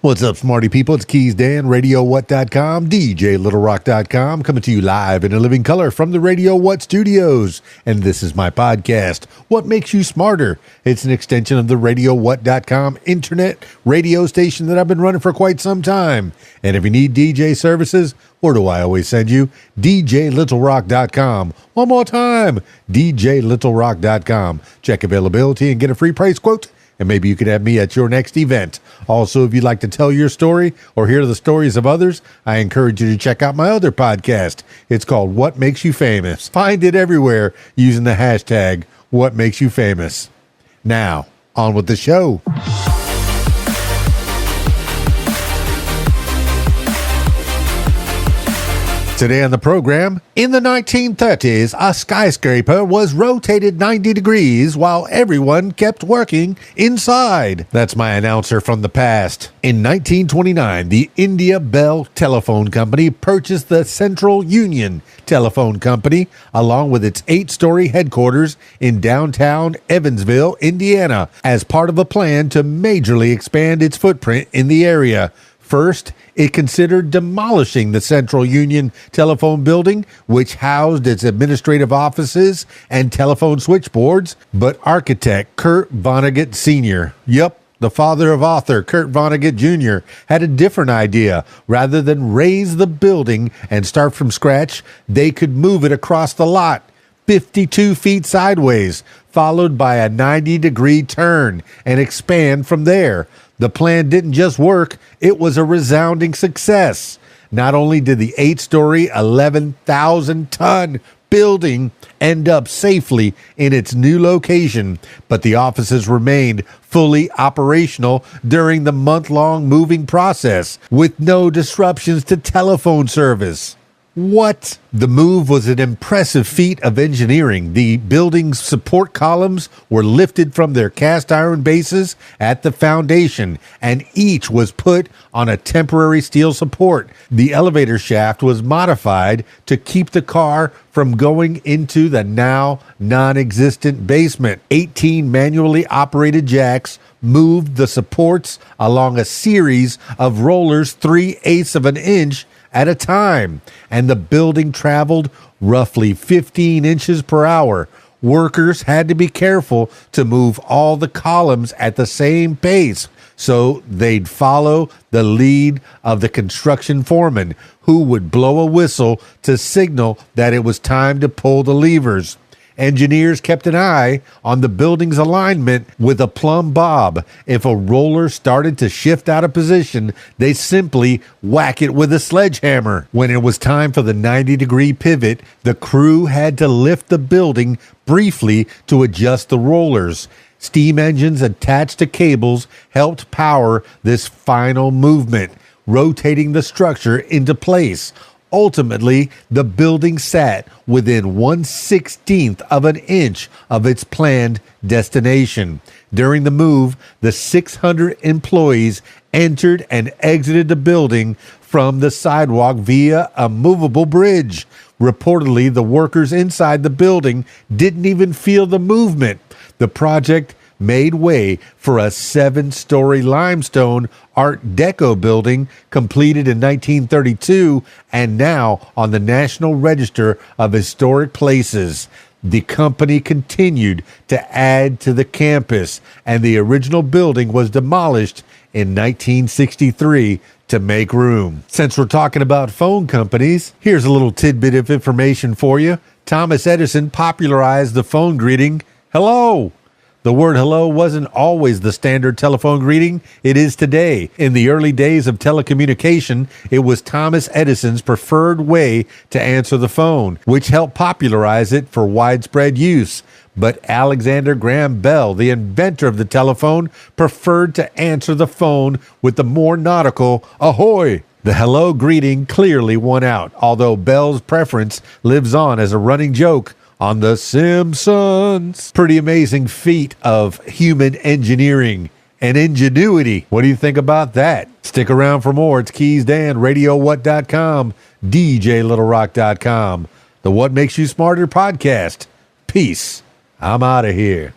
What's up, smarty people? It's KeysDAN, RadioWhat.com, DJLittleRock.com, coming to you live in a living color from the Radio What studios. And this is my podcast, What Makes You Smarter? It's an extension of the RadioWhat.com internet radio station that I've been running for quite some time. And if you need DJ services, where do I always send you? DJLittleRock.com. One more time, DJLittleRock.com. Check availability and get a free price quote. And maybe you could have me at your next event. Also, if you'd like to tell your story or hear the stories of others, I encourage you to check out my other podcast. It's called What Makes You Famous. Find it everywhere using the hashtag What Makes You Famous. Now, on with the show. Today on the program, in the 1930s, a skyscraper was rotated 90 degrees while everyone kept working inside. That's my announcer from the past. In 1929, the India Bell Telephone Company purchased the Central Union Telephone Company, along with its 8-story headquarters in downtown Evansville, Indiana, as part of a plan to majorly expand its footprint in the area. First, it considered demolishing the Central Union Telephone Building, which housed its administrative offices and telephone switchboards, but architect Kurt Vonnegut Sr., the father of author Kurt Vonnegut Jr., had a different idea. Rather than raise the building and start from scratch, they could move it across the lot, 52 feet sideways, followed by a 90-degree turn, and expand from there. The plan didn't just work, it was a resounding success. Not only did the 8-story, 11,000-ton building end up safely in its new location, but the offices remained fully operational during the month-long moving process, with no disruptions to telephone service. What? The move was an impressive feat of engineering. The building's support columns were lifted from their cast iron bases at the foundation, and each was put on a temporary steel support. The elevator shaft was modified to keep the car from going into the now non-existent basement. 18 manually operated jacks moved the supports along a series of rollers 3/8 of an inch at a time, and the building traveled roughly 15 inches per hour. Workers had to be careful to move all the columns at the same pace, so they'd follow the lead of the construction foreman, who would blow a whistle to signal that it was time to pull the levers. Engineers kept an eye on the building's alignment with a plumb bob. If a roller started to shift out of position, they simply whack it with a sledgehammer. When it was time for the 90-degree pivot, the crew had to lift the building briefly to adjust the rollers. Steam engines attached to cables helped power this final movement, rotating the structure into place. Ultimately, the building sat within 1/16th of an inch of its planned destination. During the move, the 600 employees entered and exited the building from the sidewalk via a movable bridge. Reportedly, the workers inside the building didn't even feel the movement. The project made way for a 7-story limestone Art Deco building completed in 1932 and now on the National Register of Historic Places. The company continued to add to the campus, and the original building was demolished in 1963 to make room. Since we're talking about phone companies, here's a little tidbit of information for you. Thomas Edison popularized the phone greeting, "Hello." The word hello wasn't always the standard telephone greeting it is today. In the early days of telecommunication, it was Thomas Edison's preferred way to answer the phone, which helped popularize it for widespread use. But Alexander Graham Bell, the inventor of the telephone, preferred to answer the phone with the more nautical ahoy. The hello greeting clearly won out, although Bell's preference lives on as a running joke on The Simpsons. Pretty amazing feat of human engineering and ingenuity. What do you think about that? Stick around for more. It's KeysDAN, RadioWhat.com, DJLittleRock.com, the What Makes You Smarter podcast. Peace. I'm out of here.